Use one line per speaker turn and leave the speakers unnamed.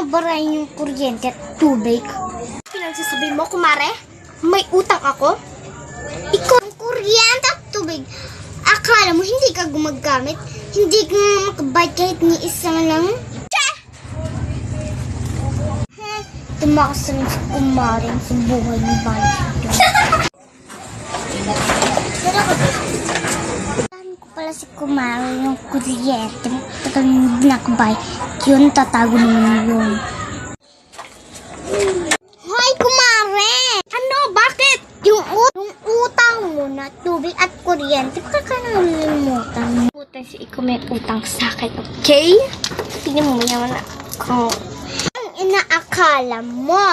babarayin yung kuryente at tubig. Pinagsasabi mo, kumare? May utang ako? Ikaw ang kuryente at tubig. Akala mo hindi ka gumagamit? Hindi ka makabayad kahit ni isang lang? Tumakas rin si kumare sa buhay ng bahay. Saan ko pala si kumare yung kuryente? Tagal mo binakabay. Yun, tatago naman yun. Hoy, kumare! Ano? Bakit? Yung utang mo na tubig at kuryente, baka ka nalimutan. Utang si Iko may utang sa akin, okay? Tingnan mo, mayaman ako. Ang inaakala mo?